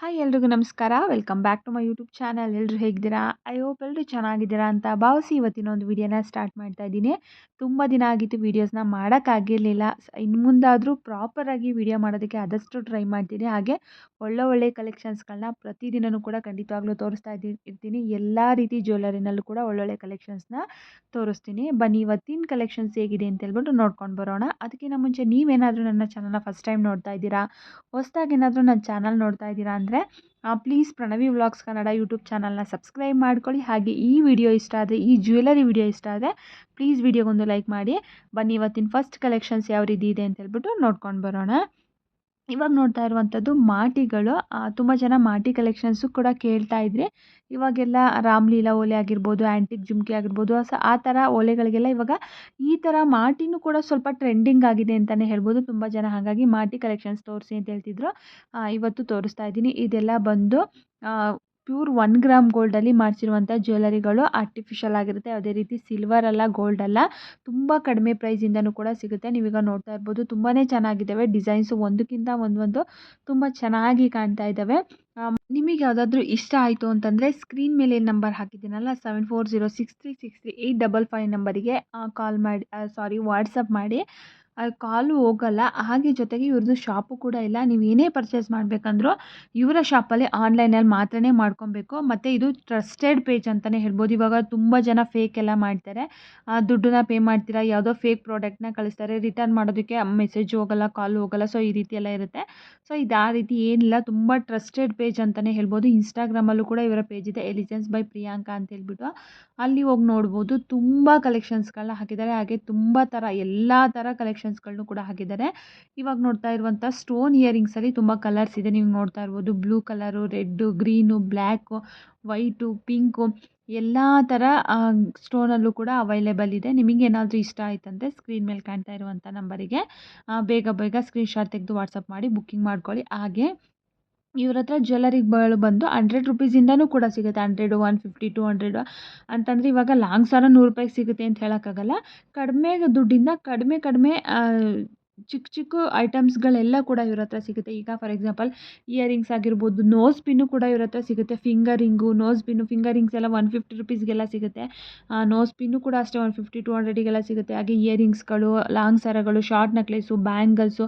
Hi ಎಲ್ರಿಗೂ ನಮಸ್ಕಾರ. Welcome back to my YouTube channel. ಎಲ್ಲರೂ ಹೇಗಿದ್ದೀರಾ? ಐ ಹೋಪ್ ಎಲ್ಲರೂ ಚೆನ್ನಾಗಿದ್ದೀರಾ ಅಂತ ಭಾವಿಸಿ ಇವತ್ತಿನ ಒಂದು ವಿಡಿಯೋನ ಸ್ಟಾರ್ಟ್ ಮಾಡ್ತಾ ಇದ್ದೀನಿ. ತುಂಬ ದಿನ ಆಗಿತ್ತು ವೀಡಿಯೋಸ್ನ ಮಾಡೋಕ್ಕಾಗಿರಲಿಲ್ಲ. ಇನ್ನು ಮುಂದಾದರೂ ಪ್ರಾಪರಾಗಿ ವಿಡಿಯೋ ಮಾಡೋದಕ್ಕೆ ಆದಷ್ಟು ಟ್ರೈ ಮಾಡ್ತೀನಿ. ಹಾಗೆ ಒಳ್ಳೆ ಕಲೆಕ್ಷನ್ಸ್ಗಳನ್ನ ಪ್ರತಿದಿನವೂ ಕೂಡ ಖಂಡಿತವಾಗ್ಲೂ ತೋರಿಸ್ತಾ ಇರ್ತೀನಿ. ಎಲ್ಲ ರೀತಿ ಜ್ಯುವೆಲರಿನಲ್ಲೂ ಕೂಡ ಒಳ್ಳೊಳ್ಳೆ ಕಲೆಕ್ಷನ್ಸ್ನ ತೋರಿಸ್ತೀನಿ. ಬನ್ನಿ ಇವತ್ತಿನ ಕಲೆಕ್ಷನ್ಸ್ ಹೇಗಿದೆ ಅಂತ ಹೇಳ್ಬಿಟ್ಟು ನೋಡ್ಕೊಂಡು ಬರೋಣ. ಅದಕ್ಕಿಂತ ಮುಂಚೆ ನೀವೇನಾದರೂ ನನ್ನ ಚಾನಲ್ನ ಫಸ್ಟ್ ಟೈಮ್ ನೋಡ್ತಾ ಇದ್ದೀರಾ, ಹೊಸದಾಗಿ ಏನಾದರೂ ನನ್ನ ಚಾನಲ್ ನೋಡ್ತಾ ಇದ್ದೀರಾ ಅಂದರೆ please Pranavi vlogs Kannada YouTube ಚಾನಲ್ನ ಸಬ್ಸ್ಕ್ರೈಬ್ ಮಾಡ್ಕೊಳ್ಳಿ. ಹಾಗೆ ಈ ವಿಡಿಯೋ ಇಷ್ಟ ಆದರೆ, ಈ ಜ್ಯುವೆಲರಿ ವಿಡಿಯೋ ಇಷ್ಟ ಆದರೆ ಪ್ಲೀಸ್ ವಿಡಿಯೋಗೊಂದು ಲೈಕ್ ಮಾಡಿ. ಬನ್ನಿ ಇವತ್ತಿನ ಫಸ್ಟ್ ಕಲೆಕ್ಷನ್ಸ್ ಯಾವ ರೀತಿ ಇದೆ ಅಂತ ಹೇಳ್ಬಿಟ್ಟು ನೋಡ್ಕೊಂಡು ಬರೋಣ. ಇವಾಗ ನೋಡ್ತಾ ಇರುವಂಥದ್ದು ಮಾಟಿಗಳು. ತುಂಬ ಜನ ಮಾಟಿ ಕಲೆಕ್ಷನ್ಸು ಕೂಡ ಕೇಳ್ತಾ ಇದ್ರಿ. ಇವಾಗೆಲ್ಲ ರಾಮ್ಲೀಲಾ ಓಲೆ ಆಗಿರ್ಬೋದು, ಆ್ಯಂಟಿಕ್ ಜುಮ್ಕಿ ಆಗಿರ್ಬೋದು, ಆ ಥರ ಓಲೆಗಳಿಗೆಲ್ಲ ಇವಾಗ ಈ ಥರ ಮಾಟಿನೂ ಕೂಡ ಸ್ವಲ್ಪ ಟ್ರೆಂಡಿಂಗ್ ಆಗಿದೆ ಅಂತಲೇ ಹೇಳ್ಬೋದು ತುಂಬ ಜನ. ಹಾಗಾಗಿ ಮಾಟಿ ಕಲೆಕ್ಷನ್ಸ್ ತೋರಿಸಿ ಅಂತ ಹೇಳ್ತಿದ್ರು. ಇವತ್ತು ತೋರಿಸ್ತಾ ಇದ್ದೀನಿ. ಇದೆಲ್ಲ ಬಂದು ಪ್ಯೂರ್ 1 ಗ್ರಾಮ್ ಗೋಲ್ಡಲ್ಲಿ ಮಾಡಿಸಿರುವಂಥ ಜ್ಯುವೆಲರಿಗಳು. ಆರ್ಟಿಫಿಷಿಯಲ್ ಆಗಿರುತ್ತೆ, ಯಾವುದೇ ರೀತಿ ಸಿಲ್ವರ್ ಅಲ್ಲ, ಗೋಲ್ಡ್ ಅಲ್ಲ. ತುಂಬ ಕಡಿಮೆ ಪ್ರೈಸಿಂದನೂ ಕೂಡ ಸಿಗುತ್ತೆ. ನೀವೀಗ ನೋಡ್ತಾ ಇರ್ಬೋದು ತುಂಬಾ ಚೆನ್ನಾಗಿದ್ದಾವೆ. ಡಿಸೈನ್ಸು ಒಂದಕ್ಕಿಂತ ಒಂದು ತುಂಬ ಚೆನ್ನಾಗಿ ಕಾಣ್ತಾ ಇದ್ದಾವೆ. ನಿಮಗೆ ಯಾವುದಾದ್ರೂ ಇಷ್ಟ ಆಯಿತು ಅಂತಂದರೆ ಸ್ಕ್ರೀನ್ ಮೇಲೆ ನಂಬರ್ ಹಾಕಿದ್ದೀನಲ್ಲ 7406363855 ನಂಬರಿಗೆ ಕಾಲ್ ಮಾಡಿ, ವಾಟ್ಸಪ್ ಮಾಡಿ. ಕಾಲು ಹೋಗಲ್ಲ. ಹಾಗೆ ಜೊತೆಗೆ ಇವ್ರದ್ದು ಶಾಪು ಕೂಡ ಇಲ್ಲ. ನೀವು ಏನೇ ಪರ್ಚೇಸ್ ಮಾಡಬೇಕಂದ್ರೂ ಇವರ ಶಾಪಲ್ಲಿ ಆನ್ಲೈನಲ್ಲಿ ಮಾತ್ರನೇ ಮಾಡ್ಕೊಬೇಕು. ಮತ್ತು ಇದು ಟ್ರಸ್ಟೆಡ್ ಪೇಜ್ ಅಂತಲೇ ಹೇಳ್ಬೋದು. ಇವಾಗ ತುಂಬ ಜನ ಫೇಕ್ ಎಲ್ಲ ಮಾಡ್ತಾರೆ. ದುಡ್ಡನ್ನ ಪೇ ಮಾಡ್ತೀರಾ, ಯಾವುದೋ ಫೇಕ್ ಪ್ರಾಡಕ್ಟ್ನ ಕಳಿಸ್ತಾರೆ, ರಿಟರ್ನ್ ಮಾಡೋದಕ್ಕೆ ಮೆಸೇಜ್ ಹೋಗಲ್ಲ, ಕಾಲು ಹೋಗಲ್ಲ. ಸೊ ಈ ರೀತಿ ಎಲ್ಲ ಇರುತ್ತೆ. ಸೊ ಇದು ಆ ರೀತಿ ಏನಿಲ್ಲ, ತುಂಬ ಟ್ರಸ್ಟೆಡ್ ಪೇಜ್ ಅಂತಲೇ ಹೇಳ್ಬೋದು. ಇನ್ಸ್ಟಾಗ್ರಾಮಲ್ಲೂ ಕೂಡ ಇವರ ಪೇಜ್ ಇದೆ, ಎಲಿಜೆನ್ಸ್ ಬೈ ಪ್ರಿಯಾಂಕಾ ಅಂತ ಹೇಳ್ಬಿಟ್ಟು. ಅಲ್ಲಿ ಹೋಗಿ ನೋಡ್ಬೋದು. ತುಂಬ ಕಲೆಕ್ಷನ್ಸ್ಗಳನ್ನ ಹಾಕಿದ್ದಾರೆ. ಹಾಗೆ ತುಂಬ ಥರ ಎಲ್ಲ ಥರ ಕಲೆಕ್ಷನ್ಸ್ಗಳನ್ನು ಕೂಡ ಹಾಕಿದ್ದಾರೆ. ಇವಾಗ ನೋಡ್ತಾ ಇರುವಂಥ ಸ್ಟೋನ್ ಇಯರಿಂಗ್ಸಲ್ಲಿ ತುಂಬ ಕಲರ್ಸ್ ಇದೆ. ನೀವು ನೋಡ್ತಾ ಇರ್ಬೋದು blue colour, red, green, black, white, pink, ಎಲ್ಲ ಥರ ಸ್ಟೋನಲ್ಲೂ ಕೂಡ ಅವೈಲೇಬಲ್ ಇದೆ. ನಿಮಗೇನಾದರೂ ಇಷ್ಟ ಆಯ್ತಂದರೆ ಸ್ಕ್ರೀನ್ ಮೇಲೆ ಕಾಣ್ತಾ ಇರುವಂಥ ನಂಬರಿಗೆ ಬೇಗ ಸ್ಕ್ರೀನ್ಶಾಟ್ ತೆಗೆದು ವಾಟ್ಸಪ್ ಮಾಡಿ ಬುಕ್ಕಿಂಗ್ ಮಾಡ್ಕೊಳ್ಳಿ. ಹಾಗೆ ಇವ್ರ ಹತ್ರ ಜ್ಯುವೆಲರಿಗಳು ಬಂದು 100 ರುಪೀಸಿಂದನೂ ಕೂಡ ಸಿಗುತ್ತೆ. 100, 150, 200 ಅಂತಂದರೆ ಇವಾಗ ಲಾಂಗ್ ಸರ 100 ರೂಪಾಯಿಗೆ ಸಿಗುತ್ತೆ ಅಂತ ಹೇಳೋಕ್ಕಾಗಲ್ಲ. ಕಡಿಮೆ ದುಡ್ಡಿಂದ ಕಡಿಮೆ ಚಿಕ್ಕ ಐಟಮ್ಸ್ಗಳೆಲ್ಲ ಕೂಡ ಇವ್ರ ಹತ್ರ ಸಿಗುತ್ತೆ. ಈಗ ಫಾರ್ ಎಕ್ಸಾಂಪಲ್ ಇಯರಿಂಗ್ಸ್ ಆಗಿರ್ಬೋದು, ನೋಸ್ ಪಿನ್ನು ಕೂಡ ಇವ್ರ ಹತ್ರ ಸಿಗುತ್ತೆ. ಫಿಂಗರಿಂಗು, ನೋಸ್ ಪಿನ್ನು, ಫಿಂಗರಿಂಗ್ಸ್ ಎಲ್ಲ 150 ರುಪೀಸ್ಗೆಲ್ಲ ಸಿಗುತ್ತೆ. ನೋಸ್ ಪಿನ್ನು ಕೂಡ ಅಷ್ಟೇ 150, 200ಗೆಲ್ಲ ಸಿಗುತ್ತೆ. ಹಾಗೆ ಇಯರಿಂಗ್ಸ್ಗಳು, ಲಾಂಗ್ ಸರಗಳು, ಶಾರ್ಟ್ ನೆಕ್ಲೆಸು, ಬ್ಯಾಂಗಲ್ಸು,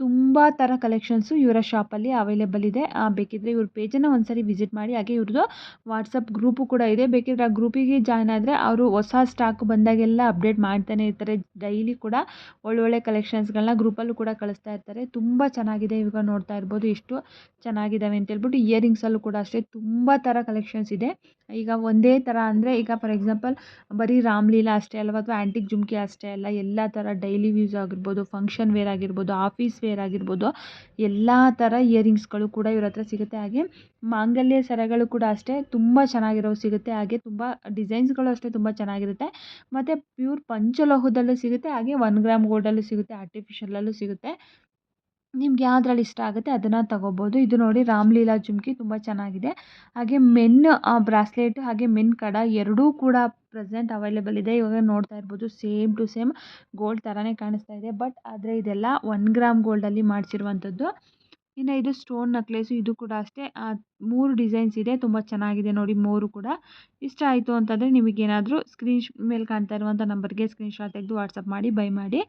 ತುಂಬ ಥರ ಕಲೆಕ್ಷನ್ಸು ಇವರ ಶಾಪಲ್ಲಿ ಅವೈಲೇಬಲ್ ಇದೆ. ಬೇಕಿದ್ದರೆ ಇವ್ರ ಪೇಜನ್ನು ಒಂದ್ಸರಿ ವಿಸಿಟ್ ಮಾಡಿ. ಹಾಗೆ ಇವ್ರದ್ದು ವಾಟ್ಸಪ್ ಗ್ರೂಪು ಕೂಡ ಇದೆ. ಬೇಕಿದ್ರೆ ಆ ಗ್ರೂಪಿಗೆ ಜಾಯ್ನ್ ಆದರೆ ಅವರು ಹೊಸ ಸ್ಟಾಕ್ ಬಂದಾಗೆಲ್ಲ ಅಪ್ಡೇಟ್ ಮಾಡ್ತಾನೆ ಇರ್ತಾರೆ. ಡೈಲಿ ಕೂಡ ಒಳ್ಳೊಳ್ಳೆ ಕಲೆಕ್ಷನ್ಸ್ಗಳನ್ನ ಗ್ರೂಪಲ್ಲೂ ಕೂಡ ಕಳಿಸ್ತಾ ಇರ್ತಾರೆ. ತುಂಬ ಚೆನ್ನಾಗಿದೆ. ಇವಾಗ ನೋಡ್ತಾ ಇರ್ಬೋದು ಎಷ್ಟು ಚೆನ್ನಾಗಿದ್ದಾವೆ ಅಂತ ಹೇಳ್ಬಿಟ್ಟು. ಇಯರಿಂಗ್ಸಲ್ಲೂ ಕೂಡ ಅಷ್ಟೇ ತುಂಬ ಥರ ಕಲೆಕ್ಷನ್ಸ್ ಇದೆ. ಈಗ ಒಂದೇ ಥರ ಅಂದರೆ ಈಗ ಫಾರ್ ಎಕ್ಸಾಂಪಲ್ ಬರೀ ರಾಮ್ಲೀಲಾ ಅಷ್ಟೇ ಅಲ್ವ, ಅಥವಾ ಆ್ಯಂಟಿಕ್ ಜುಮ್ಕಿ ಅಷ್ಟೇ ಅಲ್ಲ, ಎಲ್ಲ ಥರ ಡೈಲಿ ಯೂಸ್ ಆಗಿರ್ಬೋದು, ಫಂಕ್ಷನ್ ವೇರ್ ಆಗಿರ್ಬೋದು, ಆಫೀಸ್ ವೇರ್ ಆಗಿರ್ಬೋದು, ಎಲ್ಲ ಥರ ಇಯರಿಂಗ್ಸ್ಗಳು ಕೂಡ ಇವ್ರ ಹತ್ರ ಸಿಗುತ್ತೆ. ಹಾಗೆ ಮಾಂಗಲ್ಯ ಸರಗಳು ಕೂಡ ಅಷ್ಟೇ ತುಂಬ ಚೆನ್ನಾಗಿರೋವು ಸಿಗುತ್ತೆ. ಹಾಗೆ ತುಂಬ ಡಿಸೈನ್ಸ್ಗಳು ಅಷ್ಟೇ ತುಂಬ ಚೆನ್ನಾಗಿರುತ್ತೆ. ಮತ್ತು ಪ್ಯೂರ್ ಪಂಚಲೋಹದಲ್ಲೂ ಸಿಗುತ್ತೆ. ಹಾಗೆ 1 ಗ್ರಾಮ್ ಗೋಲ್ಡಲ್ಲೂ ಸಿಗುತ್ತೆ, ಆರ್ಟಿಫಿಷಿಯಲಲ್ಲೂ ಸಿಗುತ್ತೆ. ನಿಮ್ಗೆ ಯಾವ್ದ್ರಲ್ಲಿ ಇಷ್ಟ ಆಗುತ್ತೆ ಅದನ್ನು ತಗೋಬೋದು. ಇದು ನೋಡಿ ರಾಮ್ಲೀಲಾ ಜುಮ್ಕಿ ತುಂಬ ಚೆನ್ನಾಗಿದೆ. ಹಾಗೆ ಮೆನ್ ಬ್ರಾಸ್ಲೆಟ್ ಹಾಗೆ ಮೆನ್ ಕಡ ಎರಡೂ ಕೂಡ ಪ್ರೆಸೆಂಟ್ ಅವೈಲೇಬಲ್ ಇದೆ. ಇವಾಗ ನೋಡ್ತಾ ಇರ್ಬೋದು ಸೇಮ್ ಟು ಸೇಮ್ ಗೋಲ್ಡ್ ಥರನೇ ಕಾಣಿಸ್ತಾ ಇದೆ. ಬಟ್ ಆದರೆ ಇದೆಲ್ಲ 1 ಗ್ರಾಮ್ ಗೋಲ್ಡಲ್ಲಿ ಮಾಡಿಸಿರುವಂಥದ್ದು. ಇನ್ನು ಇದು ಸ್ಟೋನ್ ನೆಕ್ಲೆಸು. ಇದು ಕೂಡ ಅಷ್ಟೇ 3 ಡಿಸೈನ್ಸ್ ಇದೆ. ತುಂಬ ಚೆನ್ನಾಗಿದೆ ನೋಡಿ 3 ಕೂಡ. ಇಷ್ಟ ಆಯಿತು ಅಂತಂದರೆ ನಿಮಗೇನಾದರೂ ಸ್ಕ್ರೀನ್ ಮೇಲೆ ಕಾಣ್ತಾ ಇರುವಂಥ ನಂಬರ್ಗೆ ಸ್ಕ್ರೀನ್ಶಾಟ್ ತೆಗೆದು ವಾಟ್ಸಪ್ ಮಾಡಿ ಬೈ ಮಾಡಿ.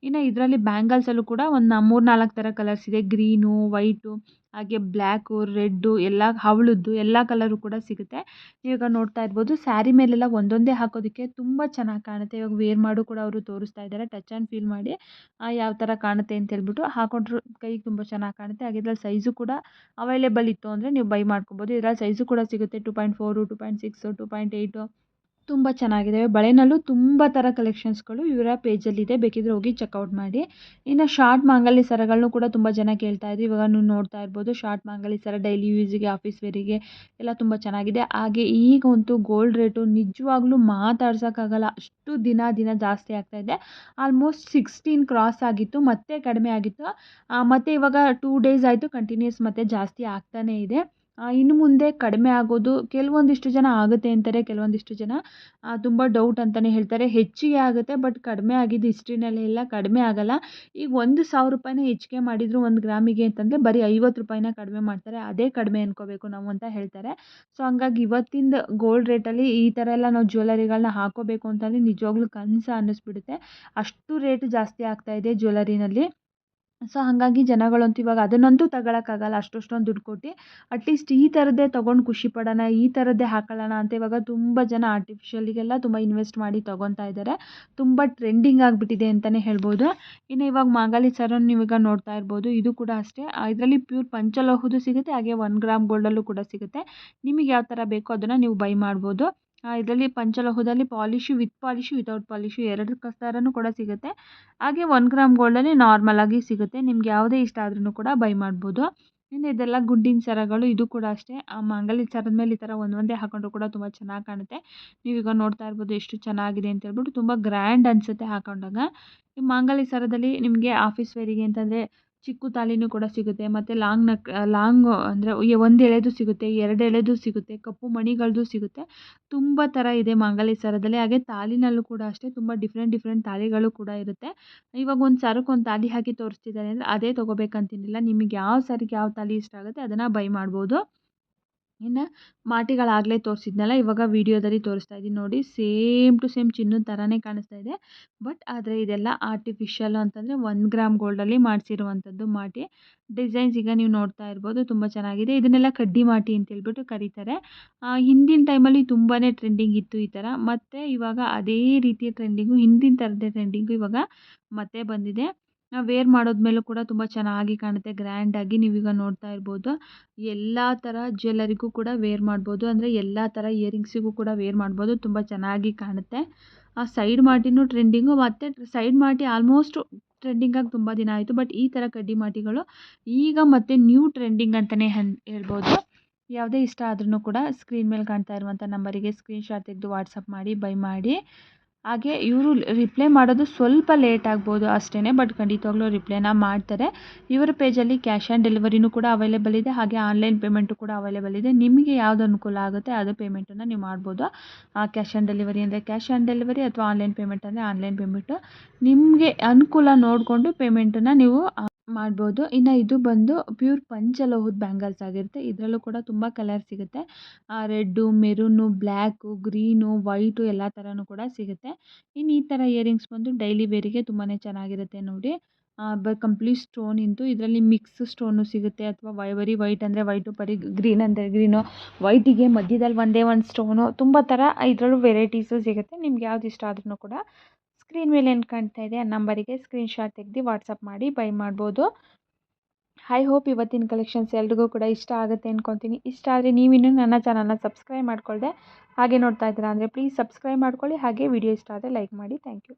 ಇನ್ನು ಇದರಲ್ಲಿ ಬ್ಯಾಂಗಲ್ಸಲ್ಲೂ ಕೂಡ ಒಂದು 3-4 ಥರ ಕಲರ್ಸ್ ಇದೆ. ಗ್ರೀನು, ವೈಟು, ಹಾಗೆ ಬ್ಲ್ಯಾಕು, ರೆಡ್ಡು, ಎಲ್ಲ ಹವಳದ್ದು ಎಲ್ಲ ಕಲರು ಕೂಡ ಸಿಗುತ್ತೆ. ಇವಾಗ ನೋಡ್ತಾ ಇರ್ಬೋದು ಸ್ಯಾರಿ ಮೇಲೆಲ್ಲ ಒಂದೊಂದೇ ಹಾಕೋದಕ್ಕೆ ತುಂಬ ಚೆನ್ನಾಗಿ ಕಾಣುತ್ತೆ. ಇವಾಗ ವೇರ್ ಮಾಡು ಕೂಡ ಅವರು ತೋರಿಸ್ತಾ ಇದ್ದಾರೆ. ಟಚ್ ಆ್ಯಂಡ್ ಫೀಲ್ ಮಾಡಿ ಯಾವ ಥರ ಕಾಣುತ್ತೆ ಅಂತ ಹೇಳ್ಬಿಟ್ಟು. ಹಾಕೊಂಡ್ರು ಕೈಗೆ ತುಂಬ ಚೆನ್ನಾಗಿ ಕಾಣುತ್ತೆ. ಹಾಗೆ ಇದ್ರಲ್ಲಿ ಸೈಜು ಕೂಡ ಅವೈಲೇಬಲ್ ಇತ್ತು ಅಂದರೆ ನೀವು ಬೈ ಮಾಡ್ಕೊಬೋದು. ಇದರಲ್ಲಿ ಸೈಜು ಕೂಡ ಸಿಗುತ್ತೆ 2.4, 2.6, 2.8 ತುಂಬ ಚೆನ್ನಾಗಿದ್ದಾವೆ. ಬಳೆನಲ್ಲೂ ತುಂಬ ಥರ ಕಲೆಕ್ಷನ್ಸ್ಗಳು ಇವರ ಪೇಜಲ್ಲಿದೆ. ಬೇಕಿದ್ರೆ ಹೋಗಿ ಚೆಕ್ಔಟ್ ಮಾಡಿ. ಇನ್ನು ಶಾರ್ಟ್ ಮಾಂಗಲ್ಯ ಸರಗಳನ್ನು ಕೂಡ ತುಂಬ ಜನ ಕೇಳ್ತಾ ಇದ್ರು. ಇವಾಗ ನೀವು ನೋಡ್ತಾ ಇರ್ಬೋದು ಶಾರ್ಟ್ ಮಾಂಗಲ್ಯ ಸರ ಡೈಲಿ ಯೂಸಿಗೆ, ಆಫೀಸ್ ವೇರಿಗೆ ಎಲ್ಲ ತುಂಬ ಚೆನ್ನಾಗಿದೆ. ಹಾಗೆ ಈಗಂತೂ ಗೋಲ್ಡ್ ರೇಟು ನಿಜವಾಗ್ಲೂ ಮಾತಾಡ್ಸೋಕ್ಕಾಗಲ್ಲ, ಅಷ್ಟು ದಿನ ಜಾಸ್ತಿ ಆಗ್ತಾ ಇದೆ. ಆಲ್ಮೋಸ್ಟ್ 16 ಕ್ರಾಸ್ ಆಗಿತ್ತು, ಮತ್ತೆ ಕಡಿಮೆ ಆಗಿತ್ತು, ಮತ್ತು ಇವಾಗ 2 ಡೇಸ್ ಆಯಿತು ಕಂಟಿನ್ಯೂಸ್ ಮತ್ತೆ ಜಾಸ್ತಿ ಆಗ್ತಾನೇ ಇದೆ. ಇನ್ನು ಮುಂದೆ ಕಡಿಮೆ ಆಗೋದು ಕೆಲವೊಂದಿಷ್ಟು ಜನ ಆಗುತ್ತೆ ಅಂತಾರೆ, ಕೆಲವೊಂದಿಷ್ಟು ಜನ ತುಂಬ ಡೌಟ್ ಅಂತಲೇ ಹೇಳ್ತಾರೆ. ಹೆಚ್ಚಿಗೆ ಆಗುತ್ತೆ ಬಟ್ ಕಡಿಮೆ ಆಗಿದ್ದು ಹಿಸ್ಟ್ರಿನಲ್ಲೇ ಇಲ್ಲ, ಕಡಿಮೆ ಆಗಲ್ಲ. ಈಗ ₹1,000ನ ಹೆಚ್ಚಿಗೆ ಮಾಡಿದ್ರು 1 ಗ್ರಾಮಿಗೆ ಅಂತಂದರೆ ಬರೀ ₹50ನ ಕಡಿಮೆ ಮಾಡ್ತಾರೆ. ಅದೇ ಕಡಿಮೆ ಅನ್ಕೋಬೇಕು ನಾವು ಅಂತ ಹೇಳ್ತಾರೆ. ಸೊ ಹಂಗಾಗಿ ಇವತ್ತಿಂದ ಗೋಲ್ಡ್ ರೇಟಲ್ಲಿ ಈ ಥರ ಎಲ್ಲ ನಾವು ಜ್ಯುವೆಲರಿಗಳನ್ನ ಹಾಕ್ಕೋಬೇಕು ಅಂತಂದರೆ ನಿಜವಾಗ್ಲೂ ಕನಸು ಅನ್ನಿಸ್ಬಿಡುತ್ತೆ. ಅಷ್ಟು ರೇಟ್ ಜಾಸ್ತಿ ಆಗ್ತಾಯಿದೆ ಜ್ಯುವೆಲರಿನಲ್ಲಿ. ಸೊ ಹಾಗಾಗಿ ಜನಗಳಂತೂ ಇವಾಗ ಅದನ್ನಂತೂ ತಗೊಳಕ್ಕಾಗಲ್ಲ ಅಷ್ಟೊಂದು ದುಡ್ಡು ಕೊಟ್ಟು. ಅಟ್ಲೀಸ್ಟ್ ಈ ಥರದ್ದೇ ತೊಗೊಂಡು ಖುಷಿ ಪಡೋಣ, ಈ ಥರದ್ದೇ ಹಾಕೊಳ್ಳೋಣ ಅಂತ ಇವಾಗ ತುಂಬ ಜನ ಆರ್ಟಿಫಿಷಿಯಲಿಗೆಲ್ಲ ತುಂಬ ಇನ್ವೆಸ್ಟ್ ಮಾಡಿ ತೊಗೊತಾ ಇದ್ದಾರೆ. ತುಂಬ ಟ್ರೆಂಡಿಂಗ್ ಆಗಿಬಿಟ್ಟಿದೆ ಅಂತಲೇ ಹೇಳ್ಬೋದು. ಇನ್ನು ಇವಾಗ ಮಾಂಗಲ್ಯ ಸರನ್ನು ನೀವೀಗ ನೋಡ್ತಾ ಇರ್ಬೋದು. ಇದು ಕೂಡ ಅಷ್ಟೇ, ಇದರಲ್ಲಿ ಪ್ಯೂರ್ ಪಂಚಲೋಹದ್ದು ಸಿಗುತ್ತೆ, ಹಾಗೆ 1 ಗ್ರಾಮ್ ಗೋಲ್ಡಲ್ಲೂ ಕೂಡ ಸಿಗುತ್ತೆ. ನಿಮಗೆ ಯಾವ ಥರ ಬೇಕೋ ಅದನ್ನು ನೀವು ಬೈ ಮಾಡ್ಬೋದು. ಇದರಲ್ಲಿ ಪಂಚಲೋಹದಲ್ಲಿ polish, with polish, without polish 2 ಥರನೂ ಕೂಡ ಸಿಗುತ್ತೆ. ಹಾಗೆ 1 ಗ್ರಾಮ್ ಗೋಲ್ಡಲ್ಲಿ ನಾರ್ಮಲಾಗಿ ಸಿಗುತ್ತೆ. ನಿಮ್ಗೆ ಯಾವುದೇ ಇಷ್ಟ ಆದ್ರೂ ಕೂಡ ಬೈ ಮಾಡ್ಬೋದು. ಇನ್ನು ಇದೆಲ್ಲ ಗುಂಡಿನ ಸರಗಳು. ಇದು ಕೂಡ ಅಷ್ಟೇ, ಮಾಂಗಲ್ಯದ ಸರದ ಮೇಲೆ ಈ ಥರ ಒಂದೊಂದೇ ಹಾಕೊಂಡ್ರು ಕೂಡ ತುಂಬ ಚೆನ್ನಾಗಿ ಕಾಣುತ್ತೆ. ನೀವೀಗ ನೋಡ್ತಾ ಇರ್ಬೋದು ಎಷ್ಟು ಚೆನ್ನಾಗಿದೆ ಅಂತ ಹೇಳ್ಬಿಟ್ಟು. ತುಂಬ ಗ್ರ್ಯಾಂಡ್ ಅನಿಸುತ್ತೆ ಹಾಕೊಂಡಾಗ. ಈ ಮಾಂಗಲ್ಯ ಸರದಲ್ಲಿ ನಿಮಗೆ ಆಫೀಸ್ ವೇರಿಗೆ ಅಂತಂದರೆ ಚಿಕ್ಕ ತಾಲಿನೂ ಕೂಡ ಸಿಗುತ್ತೆ, ಮತ್ತು ಲಾಂಗ್ ಅಂದರೆ 1 ಎಳೆದು ಸಿಗುತ್ತೆ, 2 ಎಳೆದು ಸಿಗುತ್ತೆ, ಕಪ್ಪು ಮಣಿಗಳದ್ದು ಸಿಗುತ್ತೆ. ತುಂಬ ಥರ ಇದೆ ಮಾಂಗಲ್ಯ ಸರದಲ್ಲಿ. ಹಾಗೆ ತಾಲಿನಲ್ಲೂ ಕೂಡ ಅಷ್ಟೇ, ತುಂಬ ಡಿಫ್ರೆಂಟ್ ತಾಲಿಗಳು ಕೂಡ ಇರುತ್ತೆ. ಇವಾಗ ಒಂದು ಸರಕ್ಕೆ ಒಂದು ತಾಲಿ ಹಾಕಿ ತೋರಿಸ್ತಿದ್ದಾರೆ ಅಂದರೆ ಅದೇ ತೊಗೋಬೇಕಂತೇನಿಲ್ಲ. ನಿಮಗೆ ಯಾವ ಸರಕ್ಕೆ ಯಾವ ತಾಲಿ ಇಷ್ಟ ಆಗುತ್ತೆ ಅದನ್ನು ಬೈ ಮಾಡ್ಬೋದು. ಇನ್ನು ಮಾಟಿಗಳಾಗಲೇ ತೋರಿಸಿದ್ನಲ್ಲ, ಇವಾಗ ವೀಡಿಯೋದಲ್ಲಿ ತೋರಿಸ್ತಾ ಇದ್ದೀನಿ ನೋಡಿ. ಸೇಮ್ ಟು ಸೇಮ್ ಚಿನ್ನದ ಥರನೇ ಕಾಣಿಸ್ತಾ ಇದೆ. ಬಟ್ ಆದರೆ ಇದೆಲ್ಲ ಆರ್ಟಿಫಿಷಿಯಲ್ ಅಂತಂದರೆ 1 ಗ್ರಾಮ್ ಗೋಲ್ಡಲ್ಲಿ ಮಾಡಿಸಿರುವಂಥದ್ದು ಮಾಟಿ. ಡಿಸೈನ್ಸ್ ಈಗ ನೀವು ನೋಡ್ತಾ ಇರ್ಬೋದು, ತುಂಬ ಚೆನ್ನಾಗಿದೆ. ಇದನ್ನೆಲ್ಲ ಕಡ್ಡಿ ಮಾಟಿ ಅಂತ ಹೇಳ್ಬಿಟ್ಟು ಕರೀತಾರೆ. ಹಿಂದಿನ ಟೈಮಲ್ಲಿ ತುಂಬಾ ಟ್ರೆಂಡಿಂಗ್ ಇತ್ತು ಈ ಥರ. ಮತ್ತು ಇವಾಗ ಅದೇ ರೀತಿಯ ಟ್ರೆಂಡಿಂಗು, ಹಿಂದಿನ ಥರದ್ದೇ ಟ್ರೆಂಡಿಂಗು ಇವಾಗ ಮತ್ತೆ ಬಂದಿದೆ. ವೇರ್ ಮಾಡೋದ್ಮೇಲೂ ಕೂಡ ತುಂಬ ಚೆನ್ನಾಗಿ ಕಾಣುತ್ತೆ, ಗ್ರ್ಯಾಂಡಾಗಿ. ನೀವೀಗ ನೋಡ್ತಾ ಇರ್ಬೋದು, ಎಲ್ಲ ಥರ ಜ್ಯುವೆಲರಿಗೂ ಕೂಡ ವೇರ್ ಮಾಡ್ಬೋದು. ಅಂದರೆ ಎಲ್ಲ ಥರ ಇಯರಿಂಗ್ಸಿಗೂ ಕೂಡ ವೇರ್ ಮಾಡ್ಬೋದು, ತುಂಬ ಚೆನ್ನಾಗಿ ಕಾಣುತ್ತೆ. ಸೈಡ್ ಮಾಟಿನೂ ಟ್ರೆಂಡಿಂಗು, ಮತ್ತು ಸೈಡ್ ಮಾಟಿ ಆಲ್ಮೋಸ್ಟ್ ಟ್ರೆಂಡಿಂಗಾಗಿ ತುಂಬ ದಿನ ಆಯಿತು. ಬಟ್ ಈ ಥರ ಕಡ್ಡಿ ಮಾಟಿಗಳು ಈಗ ಮತ್ತೆ ನ್ಯೂ ಟ್ರೆಂಡಿಂಗ್ ಅಂತಲೇ ಹೇಳ್ಬೋದು. ಯಾವುದೇ ಇಷ್ಟ ಆದ್ರೂ ಕೂಡ ಸ್ಕ್ರೀನ್ ಮೇಲೆ ಕಾಣ್ತಾ ಇರುವಂಥ ನಂಬರಿಗೆ ಸ್ಕ್ರೀನ್ಶಾಟ್ ತೆಗೆದು ವಾಟ್ಸಪ್ ಮಾಡಿ ಬೈ ಮಾಡಿ. ಹಾಗೆ ಇವರು ರಿಪ್ಲೈ ಮಾಡೋದು ಸ್ವಲ್ಪ ಲೇಟ್ ಆಗ್ಬೋದು ಅಷ್ಟೇ, ಬಟ್ ಖಂಡಿತವಾಗ್ಲೂ ರಿಪ್ಲೈನ ಮಾಡ್ತಾರೆ. ಇವರ ಪೇಜಲ್ಲಿ ಕ್ಯಾಶ್ ಆನ್ ಡೆಲಿವರಿನೂ ಕೂಡ ಅವೈಲೇಬಲ್ ಇದೆ, ಹಾಗೆ ಆನ್ಲೈನ್ ಪೇಮೆಂಟು ಕೂಡ ಅವೈಲೇಬಲ್ ಇದೆ. ನಿಮಗೆ ಯಾವುದು ಅನುಕೂಲ ಆಗುತ್ತೆ ಅದು ಪೇಮೆಂಟನ್ನು ನೀವು ಮಾಡ್ಬೋದು. ಕ್ಯಾಶ್ ಆನ್ ಡೆಲಿವರಿ ಅಂದರೆ ಕ್ಯಾಶ್ ಆನ್ ಡೆಲಿವರಿ, ಅಥವಾ ಆನ್ಲೈನ್ ಪೇಮೆಂಟ್ ಅಂದರೆ ಆನ್ಲೈನ್ ಪೇಮೆಂಟು. ನಿಮಗೆ ಅನುಕೂಲ ನೋಡಿಕೊಂಡು ಪೇಮೆಂಟನ್ನು ನೀವು ಮಾಡ್ಬೋದು. ಇನ್ನು ಇದು ಬಂದು ಪ್ಯೂರ್ ಪಂಚಲೋಹದ ಬ್ಯಾಂಗಲ್ಸ್ ಆಗಿರುತ್ತೆ. ಇದರಲ್ಲೂ ಕೂಡ ತುಂಬ ಕಲರ್ ಸಿಗುತ್ತೆ. Red, maroon, black, green, white ಎಲ್ಲ ಥರನೂ ಕೂಡ ಸಿಗುತ್ತೆ. ಇನ್ನು ಈ ಥರ ಇಯರಿಂಗ್ಸ್ ಬಂದು ಡೈಲಿ ವೇರಿಗೆ ತುಂಬಾ ಚೆನ್ನಾಗಿರುತ್ತೆ ನೋಡಿ. ಕಂಪ್ಲೀಟ್ ಸ್ಟೋನಿಂದು, ಇದರಲ್ಲಿ ಮಿಕ್ಸ್ ಸ್ಟೋನು ಸಿಗುತ್ತೆ, ಅಥವಾ ಬರೀ ವೈಟ್ ಅಂದರೆ ವೈಟು, ಬರೀ ಗ್ರೀನ್ ಅಂದರೆ ಗ್ರೀನು, ವೈಟಿಗೆ ಮಧ್ಯದಲ್ಲಿ ಒಂದೇ ಒಂದು ಸ್ಟೋನು, ತುಂಬ ಥರ ಇದರಲ್ಲೂ ವೆರೈಟೀಸು ಸಿಗುತ್ತೆ. ನಿಮ್ಗೆ ಯಾವ್ದು ಇಷ್ಟ ಆದ್ರೂ ಕೂಡ ಸ್ಕ್ರೀನ್ ಮೇಲೆ ಏನು ಕಾಣ್ತಾ ಇದೆ ಆ ನಂಬರಿಗೆ ಸ್ಕ್ರೀನ್ಶಾಟ್ ತೆಗೆದು ವಾಟ್ಸಪ್ ಮಾಡಿ ಬೈ ಮಾಡ್ಬೋದು. ಐ ಹೋಪ್ ಇವತ್ತಿನ ಕಲೆಕ್ಷನ್ಸ್ ಎಲ್ರಿಗೂ ಕೂಡ ಇಷ್ಟ ಆಗುತ್ತೆ ಅಂದ್ಕೊತೀನಿ. ಇಷ್ಟ ಆದರೆ ನೀವಿನ್ನೂ ನನ್ನ ಚಾನಲ್ನ ಸಬ್ಸ್ಕ್ರೈಬ್ ಮಾಡ್ಕೊಳ್ದೆ ಹಾಗೆ ನೋಡ್ತಾ ಇದ್ದೀರಾ ಅಂದರೆ ಪ್ಲೀಸ್ ಸಬ್ಸ್ಕ್ರೈಬ್ ಮಾಡ್ಕೊಳ್ಳಿ. ಹಾಗೆ ವಿಡಿಯೋ ಇಷ್ಟ ಆದರೆ ಲೈಕ್ ಮಾಡಿ. Thank you.